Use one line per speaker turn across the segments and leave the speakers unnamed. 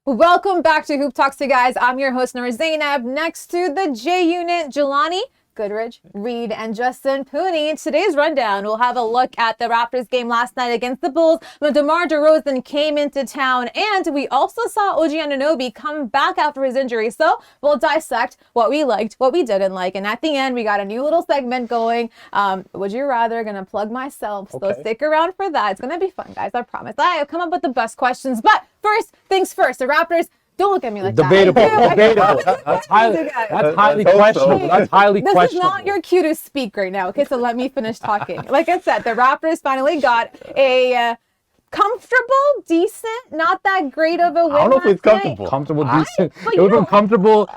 Welcome back to Hoop Talks, you guys. I'm your host, Noor Zainab. Next to the J Unit, Jelani Goodridge-Reid and Justin Pooni. In today's rundown, we'll have a look at the Raptors game last night against the Bulls when DeMar DeRozan came into town, and we also saw OG Anunoby come back after his injury. So we'll dissect what we liked, what we didn't like, and at the end, we got a new little segment going. Would you rather? Gonna plug myself, so stick around for that. It's gonna be fun, guys. I promise. I have come up with the best questions, but first things first. The Raptors. Don't look at me like
Debatable.
that.
Debatable. That's highly questionable. That's highly questionable.
This is not your cue to speak right now. Okay, so let me finish talking. Like I said, the Raptors finally got a comfortable, decent, not that great of a win.
I don't know if it's comfortable. Comfortable, decent. It was uncomfortable.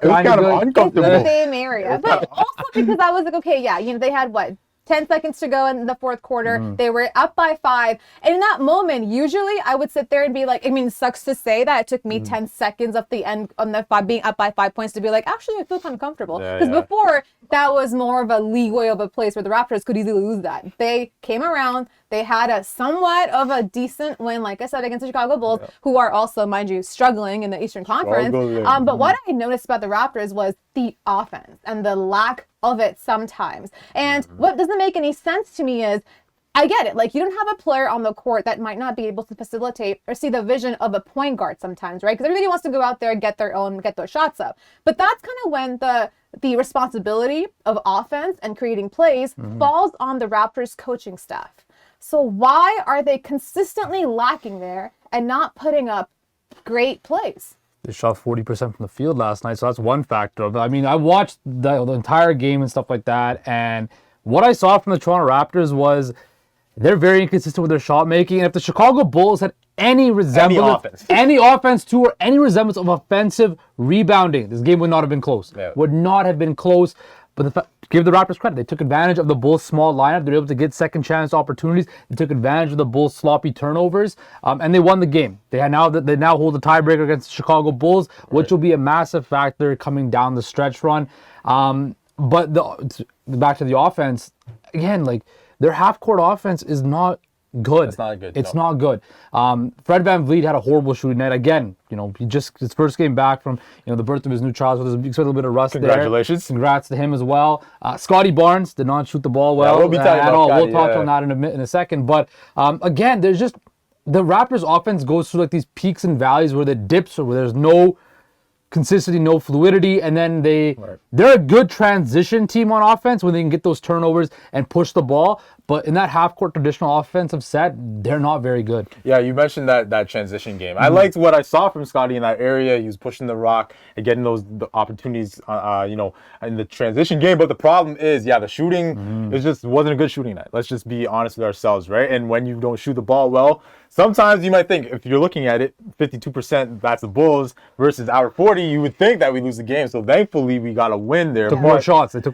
It was kind of uncomfortable.
In the same area. But also because I was like, okay, yeah, they had what? 10 seconds to go in the fourth quarter. They were up by 5. And in that moment, usually I would sit there and be like, it sucks to say that it took me 10 seconds of the end on the being up by 5 points to be like, actually, I feel kind of comfortable. Because before, that was more of a leeway of a place where the Raptors could easily lose that. They came around. They had a somewhat of a decent win, like I said, against the Chicago Bulls, who are also, mind you, struggling in the Eastern Conference. But what I noticed about the Raptors was the offense and the lack of it sometimes. And what doesn't make any sense to me is, I get it. Like, you don't have a player on the court that might not be able to facilitate or see the vision of a point guard sometimes, right? Because everybody wants to go out there and get those shots up. But that's kind of when the responsibility of offense and creating plays falls on the Raptors coaching staff. So why are they consistently lacking there and not putting up great plays?
They shot 40% from the field last night, so that's one factor. But I watched the entire game and stuff like that, and what I saw from the Toronto Raptors was they're very inconsistent with their shot making. And if the Chicago Bulls had any resemblance, any offense to or any resemblance of offensive rebounding, this game would not have been close. Yeah. Would not have been close. But give the Raptors credit. They took advantage of the Bulls' small lineup. They were able to get second chance opportunities. They took advantage of the Bulls' sloppy turnovers, and they won the game. They now hold the tiebreaker against the Chicago Bulls, which will be a massive factor coming down the stretch run. But back to the offense again, like their half-court offense is not good.
It's not good.
It's not good. Fred VanVleet had a horrible shooting night. Again, he just his first game back from the birth of his new child, so there's a little bit of rust
Congratulations.
there. Congrats to him as well. Scotty Barnes did not shoot the ball well at all. We'll talk on that in a second. But again, there's just the Raptors offense goes through like these peaks and valleys where it dips or where there's no consistency, no fluidity, and then they're a good transition team on offense when they can get those turnovers and push the ball. But in that half-court traditional offensive set, they're not very good.
Yeah, you mentioned that transition game. I liked what I saw from Scotty in that area. He was pushing the rock and getting the opportunities, in the transition game. But the problem is, the shooting wasn't a good shooting night. Let's just be honest with ourselves, right? And when you don't shoot the ball well, sometimes you might think, if you're looking at it, 52% that's the Bulls versus our 40, you would think that we lose the game. So thankfully, we got a win there.
They took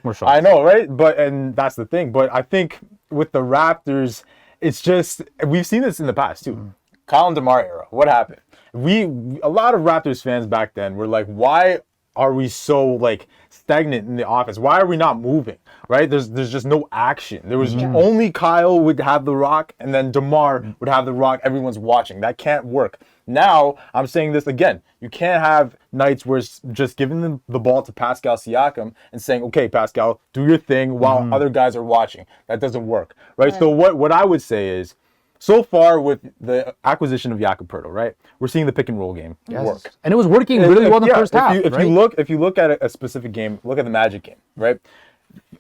more shots.
I know, right? And that's the thing. But I think with the Raptors, it's just, we've seen this in the past too. Kyle and DeMar era. What happened? A lot of Raptors fans back then were like, why are we so stagnant in the offense? Why are we not moving? Right? There's just no action. There was only Kyle would have the rock, and then DeMar would have the rock. Everyone's watching. That can't work. Now, I'm saying this again. You can't have nights where it's just giving the ball to Pascal Siakam and saying, okay, Pascal, do your thing while other guys are watching. That doesn't work. Right? So what I would say is, so far with the acquisition of Jakob Poeltl, right, we're seeing the pick and roll game work,
and it was working really well in the first half.
If you look at a specific game, look at the Magic game, right?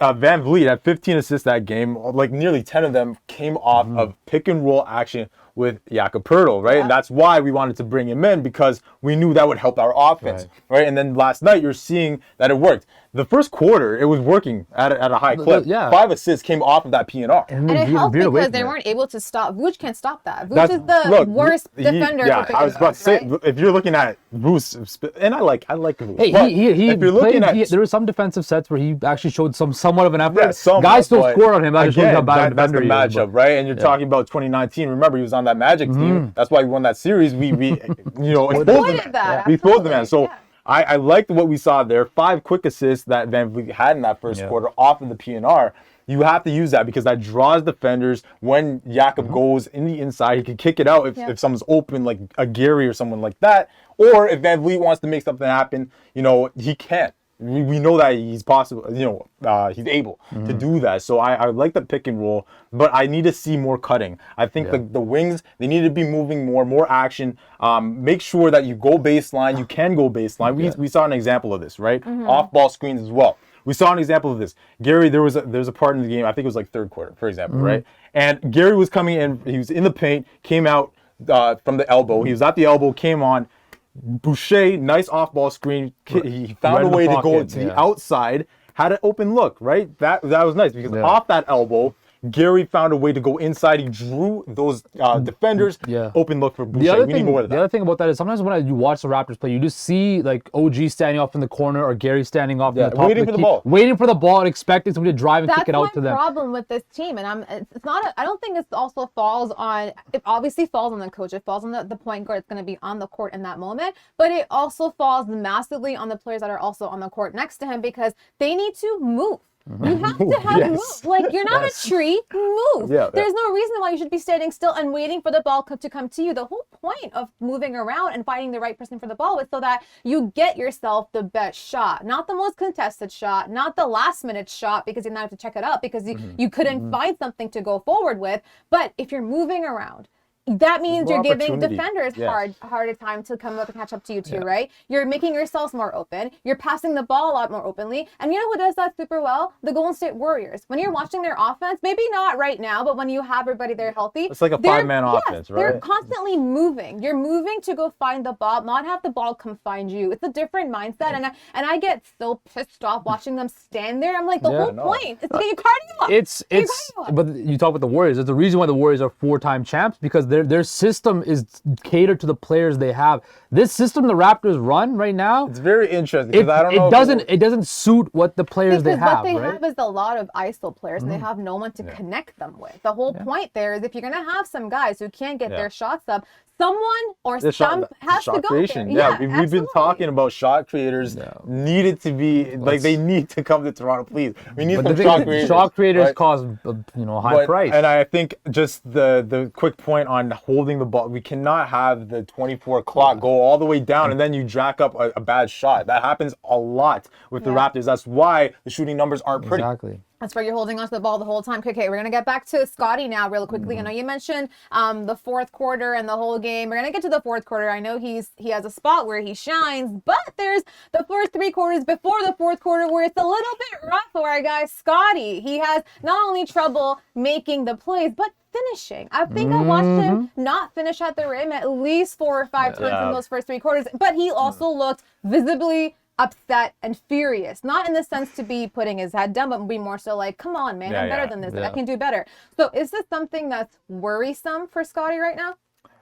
VanVleet had 15 assists that game. Like nearly 10 of them came off of pick and roll action with Jakob Poeltl, right? Yeah. And that's why we wanted to bring him in, because we knew that would help our offense, right? And then last night, you're seeing that it worked. The first quarter, it was working at a high clip. Yeah. 5 assists came off of that P&R.
And it helped because they weren't able to stop. Vooch can't stop that. Vooch is the worst defender.
I was about to say, if you're looking at Vooch, and I like Vooch.
Hey, there were some defensive sets where he actually showed somewhat of an effort. Guys still scored on him. That shows how bad
that's the matchup, right? And you're talking about 2019. Remember, he was on that Magic team. That's why we won that series. We exposed the man. So I liked what we saw there. 5 quick assists that VanVleet had in that first quarter off of the P&R. you have to use that because that draws defenders. When Jakob goes in the inside, he can kick it out if someone's open, like a Gary or someone like that. Or if VanVleet wants to make something happen, he can. We know that he's possible, he's able to do that. So I like the pick and roll, but I need to see more cutting. I think the wings, they need to be moving more action. Make sure that you go baseline. You can go baseline. We saw an example of this, right? Off-ball screens as well. We saw an example of this. Gary, there was a part in the game, I think it was like third quarter, for example, right? And Gary was coming in, he was in the paint, came out from the elbow. He was at the elbow, came on. Boucher, nice off-ball screen. He found a way to go to the outside, had an open look, right? That was nice because off that elbow, Gary found a way to go inside. He drew those defenders. Open look for Boucher. We need more of that.
The other thing about that is sometimes when you watch the Raptors play, you just see like OG standing off in the corner or Gary standing off in the top
waiting for the ball.
Waiting for the ball and expecting somebody to drive and kick it out to them.
That's my problem with this team. And it's not, I don't think it also falls on, it obviously falls on the coach. It falls on the point guard that's going to be on the court in that moment. But it also falls massively on the players that are also on the court next to him because they need to move. You have to have move. Like, you're not a tree. Move. There's no reason why you should be standing still and waiting for the ball to come to you. The whole point of moving around and finding the right person for the ball is so that you get yourself the best shot, not the most contested shot, not the last minute shot because you now have to check it up because you couldn't find something to go forward with. But if you're moving around, that means you're giving defenders harder time to come up and catch up to you too, right? You're making yourselves more open. You're passing the ball a lot more openly. And you know who does that super well? The Golden State Warriors. When you're watching their offense, maybe not right now, but when you have everybody there healthy.
It's like a five-man offense, right?
They're constantly moving. You're moving to go find the ball, not have the ball come find you. It's a different mindset. And I get so pissed off watching them stand there. I'm like, the whole point is to get your cardio up.
But you talk about the Warriors. There's a reason why the Warriors are 4-time champs because their system is catered to the players they have. This system the Raptors run right now,
it's very interesting because I don't know.
It doesn't suit what the players they have.
What they have is a lot of ISO players, and they have no one to connect them with. The whole point there is if you're gonna have some guys who can't get their shots up, someone or some has to go
creation.
there.
We've been talking about shot creators needed to be like they need to come to Toronto, please. We need some shot creators.
Shot creators cause a high price.
And I think just the quick point on holding the ball, we cannot have the 24 clock go all the way down and then you jack up a bad shot. That happens a lot with the Raptors. That's why the shooting numbers aren't pretty.
Exactly.
That's why you're holding onto the ball the whole time. Okay, we're going to get back to Scotty now real quickly. I know you mentioned the fourth quarter and the whole game. We're going to get to the fourth quarter. I know he has a spot where he shines, but there's the first 3 quarters before the fourth quarter where it's a little bit rough for our guy Scotty. He has not only trouble making the plays, but finishing. I think I watched him not finish at the rim at least 4 or 5 times in those first 3 quarters, but he also looked visibly upset and furious, not in the sense to be putting his head down, but be more so like, come on, man, I'm better than this. I can do better. So is this something that's worrisome for Scotty right now?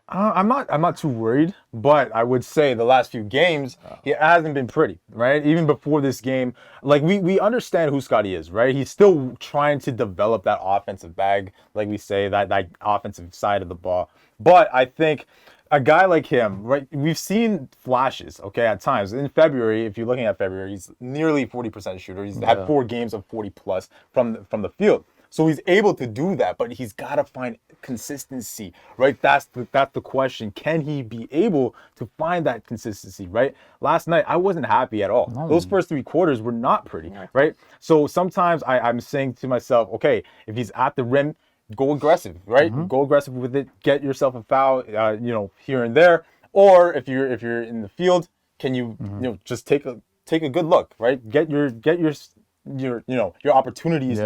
I'm not too worried, but I would say the last few games, he hasn't been pretty, right? Even before this game, like we understand who Scotty is, right? He's still trying to develop that offensive bag, like we say, that offensive side of the ball. But I think a guy like him, right? We've seen flashes, okay, at times. In February, if you're looking at February, he's nearly 40% shooter. He's had 4 games of 40 plus from the field. So he's able to do that, but he's got to find consistency, right? That's the question. Can he be able to find that consistency, right? Last night, I wasn't happy at all. Those first 3 quarters were not pretty, right? So sometimes I'm saying to myself, okay, if he's at the rim, go aggressive, right? Go aggressive with it. Get yourself a foul, here and there. Or if you're in the field, can you just take a good look, right? Get your opportunities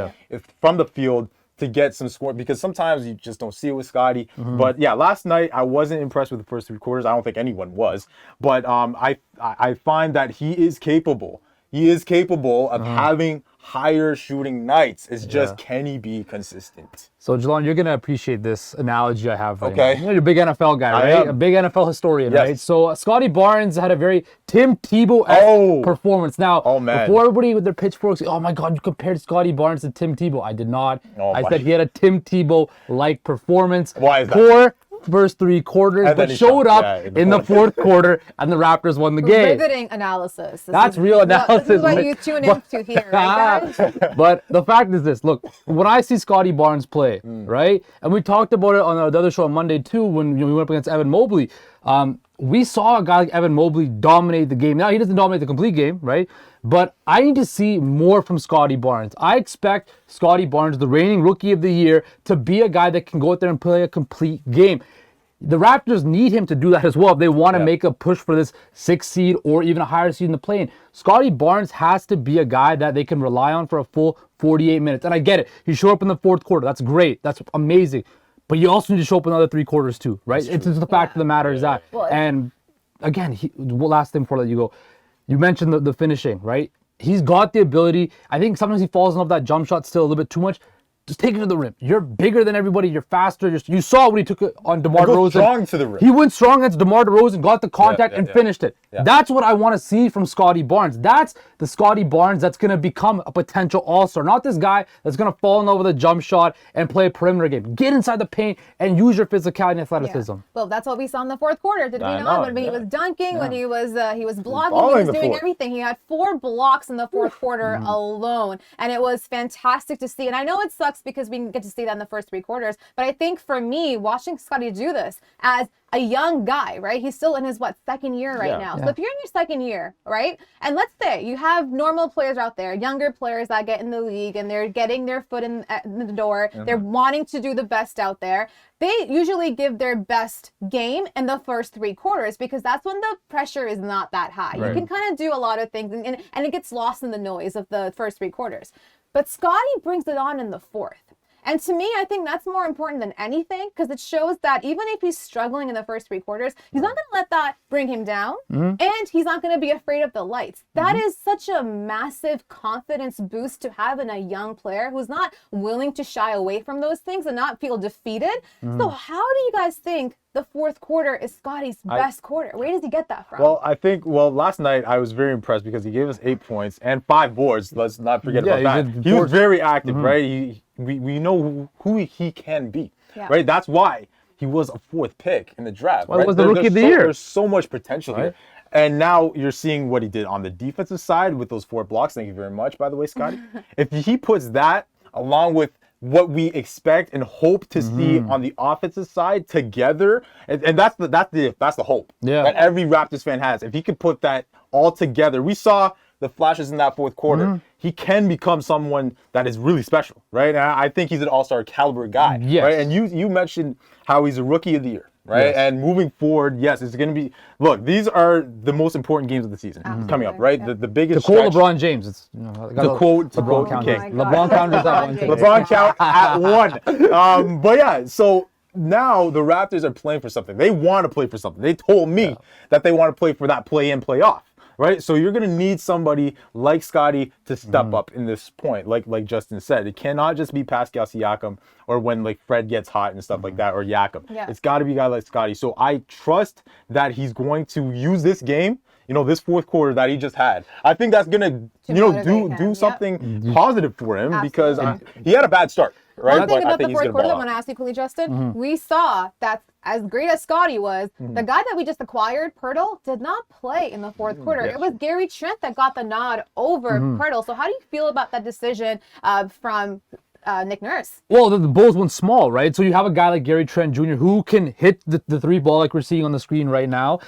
from the field to get some score, because sometimes you just don't see it with Scotty. But yeah, last night I wasn't impressed with the first 3 quarters. I don't think anyone was. But I find that he is capable. He is capable of having higher shooting nights. It's just, can he be consistent?
So, Jelani, you're going to appreciate this analogy I have right
Okay.
now. You're a big NFL guy, right? A big NFL historian, right? So, Scotty Barnes had a very Tim Tebow-esque performance. Now, before everybody with their pitchforks, oh my God, you compared Scotty Barnes to Tim Tebow. I did not. I said he had a Tim Tebow-like performance.
Why is that?
first 3 quarters,
And then
but
he
showed
shot.
up
Yeah,
in the fourth quarter, and the Raptors won the game.
Riveting analysis.
That's real analysis.
This is what you tune into here, right, guys?
But the fact is this: look, when I see Scotty Barnes play, right, and we talked about it on the other show on Monday too, when we went up against Evan Mobley. We saw a guy like Evan Mobley dominate the game. Now, he doesn't dominate the complete game, right? But I need to see more from Scotty Barnes. I expect Scotty Barnes, the reigning Rookie of the Year, to be a guy that can go out there and play a complete game. The Raptors need him to do that as well if they want to make a push for this 6th seed or even a higher seed in the play-in. Scotty Barnes has to be a guy that they can rely on for a full 48 minutes. And I get it. He showed up in the fourth quarter. That's great. That's amazing. But you also need to show up in the other 3 quarters too, right? It's just the fact of the matter is that. Well, and again, last thing before I let you go, you mentioned the finishing, right? He's got the ability. I think sometimes he falls in love with that jump shot still a little bit too much. Just take it to the rim. You're bigger than everybody. You're faster. You saw when he took it on DeMar DeRozan.
Strong to the rim.
He went strong against DeMar DeRozan, got the contact, and finished it.
Yeah.
That's what I want to see from Scotty Barnes. That's the Scotty Barnes that's going to become a potential all-star. Not this guy that's going to fall in love with a jump shot and play a perimeter game. Get inside the paint and use your physicality and athleticism.
Yeah. Well, that's what we saw in the fourth quarter, did we not? When he was dunking, when he was blocking, he was doing everything. He had 4 blocks in the fourth quarter alone, and it was fantastic to see. And I know it sucks because we didn't get to see that in the first 3 quarters, but I think for me, watching Scotty do this as a young guy, right? He's still in his, 2nd year right now. So if you're in your 2nd year, right? And let's say you have normal players out there, younger players that get in the league and they're getting their foot in the door. They're wanting to do the best out there. They usually give their best game in the first 3 quarters because that's when the pressure is not that high. Right. You can kind of do a lot of things and it gets lost in the noise of the first 3 quarters. But Scotty brings it on in the fourth. And to me, I think that's more important than anything because it shows that even if he's struggling in the first 3 quarters, he's not going to let that bring him down, and he's not going to be afraid of the lights. That is such a massive confidence boost to have in a young player who's not willing to shy away from those things and not feel defeated. So how do you guys think the fourth quarter is Scotty's best quarter? Where does he get that from?
Well, I think, last night I was very impressed because he gave us 8 points and 5 boards. Let's not forget about that. He was very active, right? We know who he can be, right? That's why he was a 4th pick in the draft.
Well, right? Was the Rookie of the Year.
There's so much potential here. And now you're seeing what he did on the defensive side with those 4 blocks. Thank you very much, by the way, Scotty. If he puts that along with what we expect and hope to see on the offensive side together, and that's the hope that every Raptors fan has. If he could put that all together, we saw the flashes in that fourth quarter. He can become someone that is really special, right? And I think he's an all-star caliber guy, right? And you mentioned how he's a Rookie of the Year, right? Yes. And moving forward, it's going to be. Look, these are the most important games of the season coming up, right? The biggest.
To quote LeBron James, it's
to quote King.
LeBron counters at 1.
LeBron count at 1. But so now the Raptors are playing for something. They want to play for something. They told me that they want to play for that play-in, play-off. Right, so you're gonna need somebody like Scotty to step up in this point, like Justin said. It cannot just be Pascal Siakam or when Fred gets hot and stuff like that, or Jakob. It's got to be a guy like Scotty. So I trust that he's going to use this game, this fourth quarter that he just had. I think that's gonna, do something positive for him because he had a bad start. Right?
One thing about the fourth quarter I want to ask you quickly, Justin. We saw that as great as Scotty was, the guy that we just acquired, Pirtle, did not play in the fourth quarter. It was Gary Trent that got the nod over Pirtle. So how do you feel about that decision from Nick Nurse?
Well, the Bulls went small, right? So you have a guy like Gary Trent Jr. who can hit the 3 ball like we're seeing on the screen right now.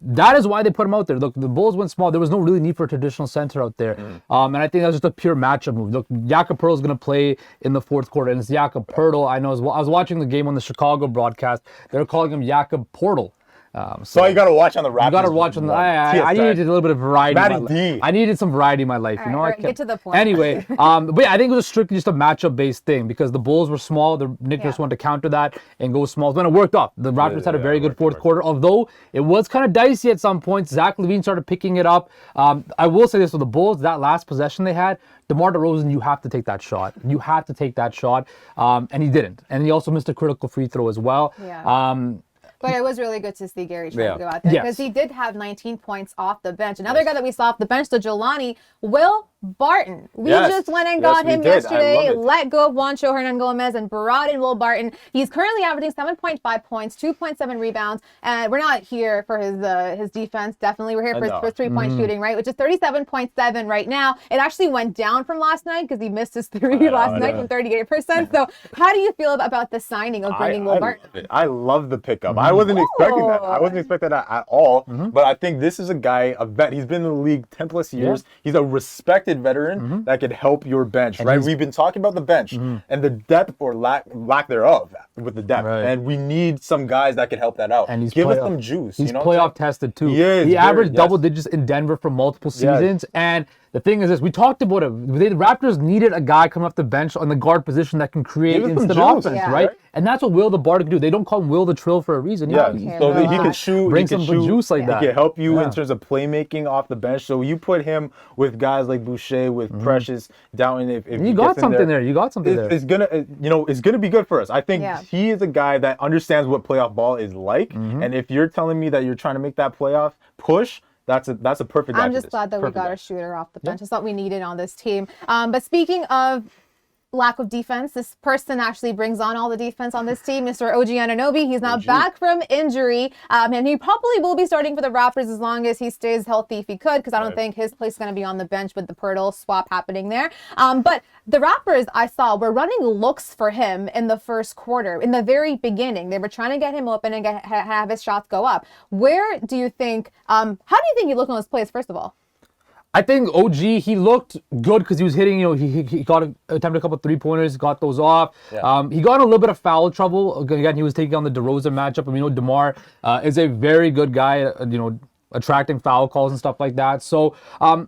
That is why they put him out there. Look, the Bulls went small. There was no really need for a traditional center out there. And I think that was just a pure matchup move. Look, Jakob Poeltl is going to play in the fourth quarter, and it's Jakob Poeltl. I know as well. I was watching the game on the Chicago broadcast. They were calling him Jakob Portal.
So you got to watch on the Raptors.
You got to watch on the. I needed a little bit of variety. I needed some variety in my life.
Get to the point.
Anyway, but I think it was strictly just a matchup-based thing because the Bulls were small. The Nick Nurse wanted to counter that and go small. Then it worked off. The Raptors had a very good fourth quarter, although it was kind of dicey at some points. Zach LaVine started picking it up. I will say this for the Bulls, that last possession they had, DeMar DeRozan, you have to take that shot. You have to take that shot, and he didn't. And he also missed a critical free throw as well.
But it was really good to see Gary Trent go out there because he did have 19 points off the bench. Another guy that we saw off the bench, so Jelani, Will Barton. We
Yes.
just went and
Yes,
got
we
him
did. I
yesterday,
love it.
let go of Juancho Hernangomez and brought in Will Barton. He's currently averaging 7.5 points, 2.7 rebounds, and we're not here for his defense. Definitely, we're here for his three-point shooting, right? Which is 37.7 right now. It actually went down from last night because he missed his three last night from 38%. So how do you feel about the signing of bringing Will Barton?
Love it. I love the pickup. I wasn't expecting that. I wasn't expecting that at all. But I think this is a guy, a vet. He's been in the league 10 plus years. He's a respected veteran that could help your bench, right? We've been talking about the bench and the depth or lack thereof with the depth.
Right.
And we need some guys that can help that out.
And he's
Give us some juice.
He's
you know what I'm
playoff tested too.
He is,
He averaged
yes.
double digits in Denver for multiple seasons. And the thing is this, we talked about it. The Raptors needed a guy coming off the bench on the guard position that can create
Give us some
instant
juice.
offense,
Yeah.
right? And that's what Will the Barton can do. They don't call him Will the Trill for a reason.
Yeah,
Okay,
so he
relax.
can shoot,
Bring
he can
some
shoot,
juice like that.
He can help you
Yeah.
in terms of playmaking off the bench. So you put him with guys like Boucher, with Precious, Downton. If
You
he
got
gets in
something there. You got something there.
It's gonna, it's gonna be good for us. I think
Yeah.
he is a guy that understands what playoff ball is like. And if you're telling me that you're trying to make that playoff push, that's a perfect guy
I'm
for
just
this.
glad that we
Perfect
got
guy.
a shooter off the bench. That's what we needed on this team. But speaking of lack of defense, this person actually brings on all the defense on this team, Mr. OG Anunoby. He's now back from injury, and he probably will be starting for the Raptors as long as he stays healthy if he could, because I don't think his place is going to be on the bench with the Pirtle swap happening there. But the Raptors, I saw, were running looks for him in the first quarter. In the very beginning, they were trying to get him open and have his shots go up. Where do you think, how do you think he looked on his plays, first of all?
I think OG, he looked good because he was hitting, he got attempted a couple 3-pointers, got those off.
Yeah.
He got in a little bit of foul trouble. Again, he was taking on the DeRozan matchup. And we know DeMar is a very good guy, attracting foul calls and stuff like that. So,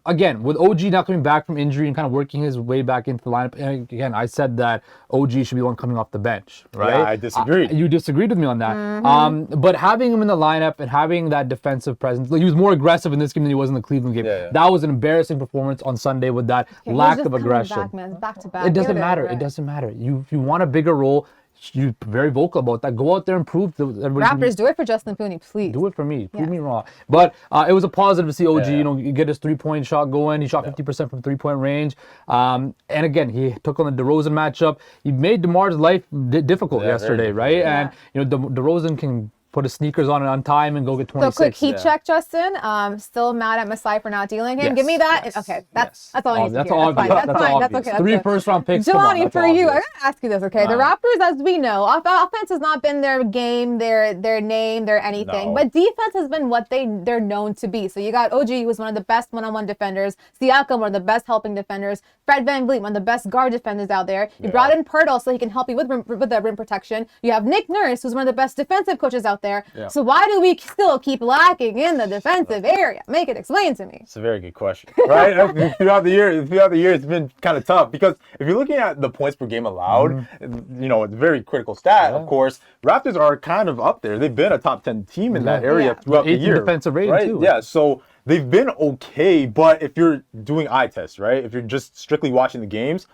again, with OG not coming back from injury and kind of working his way back into the lineup, and again, I said that OG should be the one coming off the bench, right?
Yeah, I disagreed.
You disagreed with me on that. But having him in the lineup and having that defensive presence, like, he was more aggressive in this game than he was in the Cleveland game.
Yeah.
That was an embarrassing performance on Sunday with that lack of aggression.
Back to back.
It doesn't matter. It doesn't matter. You want a bigger role. You're very vocal about that. Go out there and prove to everybody.
Raptors, do it for Justin Pooni, please.
Do it for me. Prove me wrong. But it was a positive to see OG, get his 3-point shot going. He shot 50% from 3-point range. And again, he took on the DeRozan matchup. He made DeMar's life difficult yesterday, right?
Yeah.
And DeRozan can put his sneakers on time and go get 26.
So quick heat check, Justin. Still mad at Masai for not dealing him.
Yes,
Give me that.
yes,
Okay, that's all I need to
That's
hear.
all.
That's fine. That's fine. That's
obvious.
okay.
3
That's good.
first-round picks. come on,
Jelani,
that's
for you, I
obvious.
gotta ask you this, okay? The Raptors, as we know, offense has not been their game, their name, their anything,
No.
but defense has been what they're known to be. So you got OG, who was one of the best one-on-one defenders, Siakam, one of the best helping defenders, Fred VanVleet, one of the best guard defenders out there. You brought in Pirtle so he can help you with the rim protection. You have Nick Nurse, who's one of the best defensive coaches out there.
Yeah.
So why do we still keep lacking in the defensive area? Make it explain to me.
It's a very good question, right? throughout the year, it's been kind of tough because if you're looking at the points per game allowed, it's a very critical stat. Of course, Raptors are kind of up there. They've been a top 10 team in that area throughout the
18
year.
defensive rating,
right?
too.
Yeah, so they've been okay. But if you're doing eye tests, right? If you're just strictly watching the games,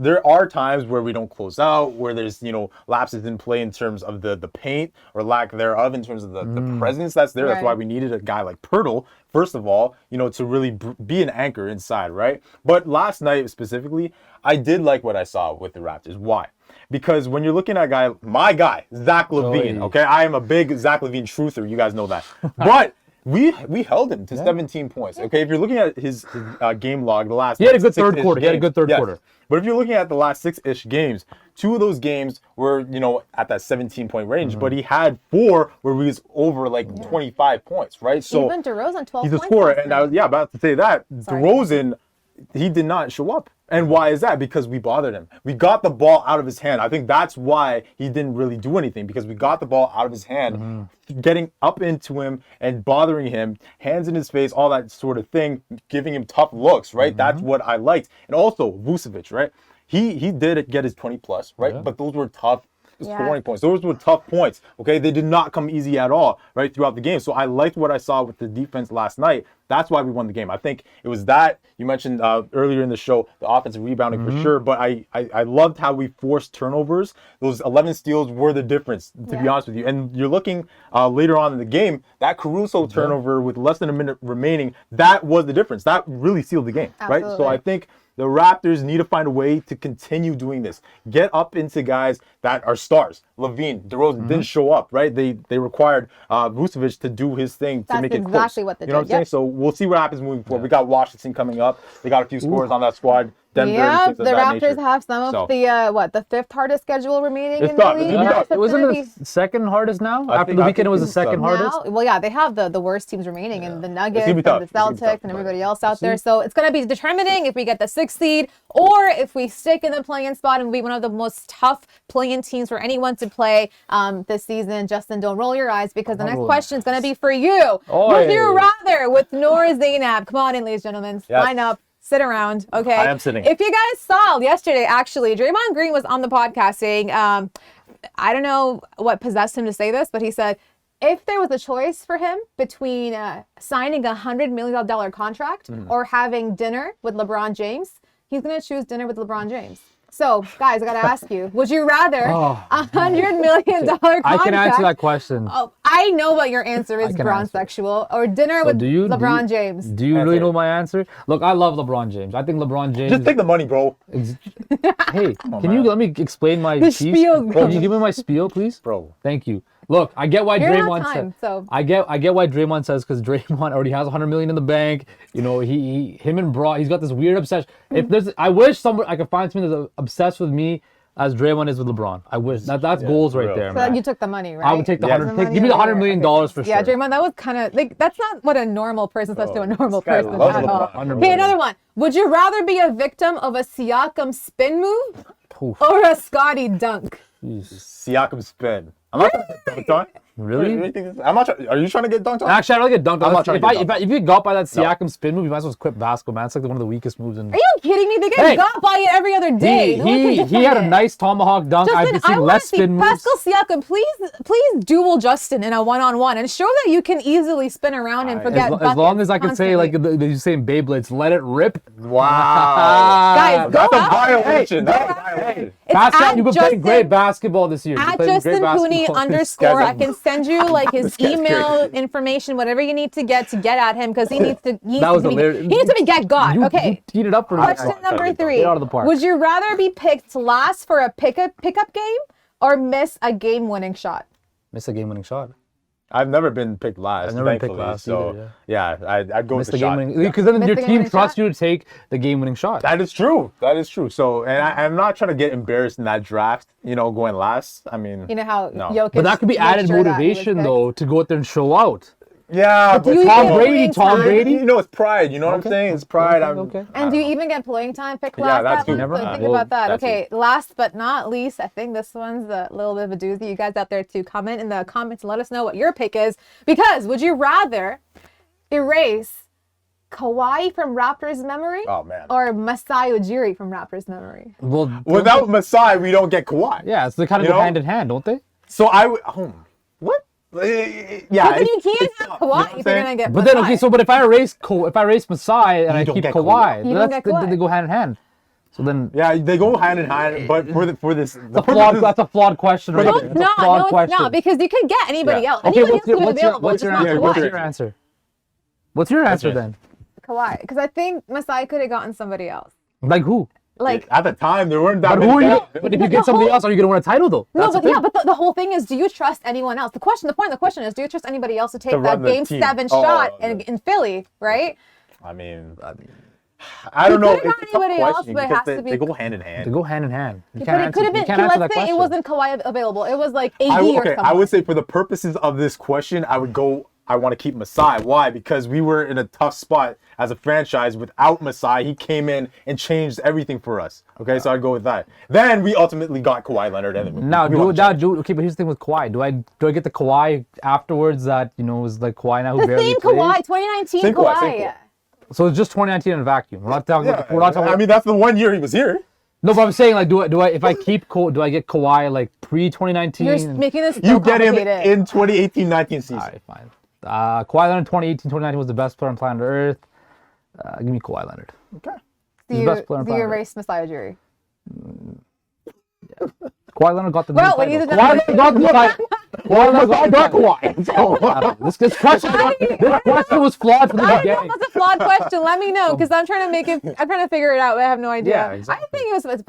there are times where we don't close out, where there's, lapses in play in terms of the paint or lack thereof in terms of the presence that's there. That's why
Right.
we needed a guy like Pirtle, first of all, to really be an anchor inside, right? But last night specifically, I did like what I saw with the Raptors. Why? Because when you're looking at my guy, Zach LaVine, okay? I am a big Zach LaVine truther. You guys know that. But we held him to 17 points, okay? If you're looking at his game log, the last
He had a good
six-ish
third quarter. He had a good third
yes.
quarter.
But if you're looking at the last 6-ish games, 2 of those games were, at that 17-point range. But he had 4 where he was over 25 points, right? So
Even DeRozan, 12
he's a
points
scorer,
last
and I
night.
was about to say that
Sorry.
DeRozan, he did not show up. And why is that? Because we bothered him. We got the ball out of his hand. I think that's why he didn't really do anything, because we got the ball out of his hand, getting up into him and bothering him, hands in his face, all that sort of thing, giving him tough looks, right? That's what I liked. And also Vucevic, right? He did get his 20 plus, right?
Yeah.
But those were tough scoring points. Those were tough points. Okay, they did not come easy at all, right, throughout the game. So I liked what I saw with the defense last night. That's why we won the game. I think it was that you mentioned earlier in the show, the offensive rebounding for sure. But I loved how we forced turnovers. Those 11 steals were the difference, to be honest with you. And you're looking later on in the game, that Caruso turnover with less than a minute remaining, that was the difference. That really sealed the game, right? So I think the Raptors need to find a way to continue doing this. Get up into guys that are stars. Levine, DeRozan didn't show up, right? They required Vucevic to do his thing to make it close.
That's exactly what they did.
You know what I'm saying? So we'll see what happens moving forward. We got Washington coming up. They got a few scores on that squad. Denver,
yeah,
and
the
things of that
Raptors
nature.
have some of the fifth hardest schedule remaining in the
tough.
league.
It's tough.
It wasn't the second hardest now? After the weekend, it was the second hardest?
Well, yeah, they have the worst teams remaining in the Nuggets
gonna
and
be
the
tough. It's gonna be
Celtics
tough,
and
but-
everybody else out there. So it's going to be determining if we get the 6th seed or if we stick in the play-in spot and be one of the most tough play-in teams for anyone to play this season. Justin, don't roll your eyes because the next question is going to be for you. Would you rather with Noor Zainab? Come on in, ladies and gentlemen.
Yes.
Line up. Sit around, okay?
I am sitting.
If you guys saw yesterday, actually, Draymond Green was on the podcast saying, I don't know what possessed him to say this, but he said, if there was a choice for him between signing a $100 million contract or having dinner with LeBron James, he's going to choose dinner with LeBron James. So, guys, I got to ask you, would you rather a $100 million contract?
I can answer that question.
Oh, I know what your answer is, bronsexual, or dinner with LeBron James.
Do you really know my answer? Look, I love LeBron James. I think LeBron James...
Just take the money, bro.
Hey, can you let me explain my piece?
spiel,
Can you give me my spiel, please?
Bro.
Thank you. Look, I get why
You're
Draymond
not time,
said.
so.
I get why Draymond says because Draymond already has $100 million in the bank. You know, him and Bron, he's got this weird obsession. If there's, I wish I could find someone that's obsessed with me as Draymond is with LeBron. I wish that's goals right there.
So
Man.
you took the money, right?
I would take the
Yeah.
100. Give me the $100 million for sure.
Yeah, Draymond, that was kind of like that's not what a normal person says to a normal
guy
person
loves
at all.
LeBron.
Okay, another one. Would you rather be a victim of a Siakam spin move
Oof.
or a Scotty dunk?
Siakam spin. I'm not trying to get dunked on.
Really?
I'm not trying. Are you trying to get dunked on?
Actually, I don't get dunked on.
I'm not trying to get dunked
If you got by that Siakam spin move, you might as well quit basketball, man. It's like one of the weakest moves in.
Are you kidding me? They get got by it every other day. No one can
He
defend
had a
it.
nice tomahawk dunk.
Justin,
I've seen
I want
less
to see
spin moves.
Pascal Siakam. Please duel Justin in a one-on-one and show that you can easily spin around and forget.
As long as I can say, like
constantly.
you say in Beyblades, let it rip.
Wow.
Guys, go
That's a
out.
violation.
Hey,
That's a violation.
It's
Pascal,
at
you've been
Justin-
playing great basketball this year.
At Justin Pooni _ I can send you like his
guy's
email information, whatever you need to get at him because he needs to. He
That was
needs to
hilarious.
be, he needs to get got.
You
Okay.
teed it up for me.
Question number 3.
Get out of the park.
Would you rather be picked last for a pickup game or miss a game-winning shot?
Miss a game-winning shot.
I've never been picked last.
I've never been picked
thankfully,
last
so
either,
yeah, I'd go
Miss
with
the
the shot.
game-winning because then
Miss
your
the
team
game-winning
trusts
shot?
you to take the game-winning shot.
That is true. That is true. So, and I'm not trying to get embarrassed in that draft. Going last. I mean,
You know how
No.
Jokic
But that could be
made
added
sure that he was
motivation
picked?
though to go out there and show out.
yeah, but
do you
Tom
get
Brady,
playing
Tom
time?
Brady.
It's pride. You know what I'm saying? It's pride.
Okay.
And do you even get playing time picked
Yeah,
last?
that's
That one?
good.
Never
So
mind.
think about that.
That's
Okay, last but not least, I think this one's a little bit of a doozy. You guys out there to comment in the comments and let us know what your pick is. Because would you rather erase Kawhi from Raptors memory
Oh man.
or Masai Ujiri from Raptors memory?
Well,
Without Masai, we don't get Kawhi.
yeah, so they kind of
You
go
know?
hand in hand, don't they?
So I would. What? Yeah.
But then you can't
it's
have
tough,
Kawhi
you know what
if
I'm
you're
saying?
gonna get.
But then, okay,
Masai.
so but if I erase Masai and I
don't
keep
get
Kawhi,
Kawhi.
You don't get Kawhi.
then they go hand in hand. So then
Yeah, they go hand in hand. But for this,
that's a flawed question. Right
No,
there.
it's
That's a
not.
flawed
No, it's
question.
not because you could get anybody
Yeah.
else.
Okay,
Anybody
what's your
else who's available,
what's
just
your
not
answer?
Kawhi.
What's your answer? What's your answer
your
then?
Kawhi, because I think Masai could have gotten somebody else.
Like who?
Like
at the time there weren't that
But who are
many
you?
guys.
But if you get somebody else, are you gonna win a title though?
no,
That's
but
the thing.
yeah, but the whole thing is, do you trust anyone else? The point of the question is, do you trust anybody else to take
To
that
run the
Game
team.
7
Oh,
shot
okay.
in Philly, right?
I mean, I don't
You
know.
could've
It's
got
a tough
anybody else,
question
but it
because
has to be-
they go hand in
They
hand.
go hand in hand. You
But
can't
it
answer.
could have
You
been.
can't answer that
Let's say it
question.
wasn't Kawhi available. It was like AD or
Okay,
someone.
I would say for the purposes of this question, I would go. I want to keep Masai. Why? Because we were in a tough spot as a franchise without Masai. He came in and changed everything for us. Okay, so I'd go with that. Then we ultimately got Kawhi Leonard. And
Now,
we won the championship.
okay, but here's the thing with Kawhi. Do I get the Kawhi afterwards that was like Kawhi now who
the
barely
same
plays?
Kawhi, 2019
Same Kawhi,
Kawhi.
same Kawhi.
So it's just 2019 in a vacuum. We're not talking.
Yeah,
We're not talking.
I mean, that's the 1 year he was here.
No, but I'm saying like, do I if I keep do I get Kawhi like pre 2019?
You're making this so
You get him
complicated.
in 2018-19 season.
All right, fine. Kawhi Leonard 2018-2019 was the best player on planet Earth. Give me Kawhi Leonard.
Okay.
Do
the
you,
best player on
do you
planet.
erase Masai Ujiri?
Kawhi Leonard got the
Well,
title.
when he's
Kawhi Leonard got the title. Kawhi Leonard got the title. This question was flawed from the
I know
beginning.
it's a flawed question. Let me know because I'm trying to make it. I'm trying to figure it out. But I have no idea.
Yeah, exactly.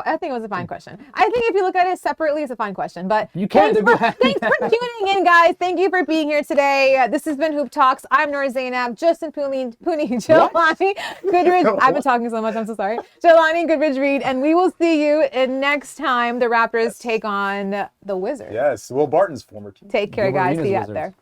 I think it was a fine question. I think if you look at it separately, it's a fine question. But
You can't.
thanks for tuning in, guys. Thank you for being here today. This has been Hoop Talks. I'm Noor Zainab, Justin Pooni, Jelani Goodridge. I've been talking so much. I'm so sorry. Jelani Goodridge-Reid, and we will see you in next time the Raptors take on the Wizards.
Yes, Will Barton's former team.
Take care,
Gilbert
guys.
Arenas
See you out
Wizards.
there.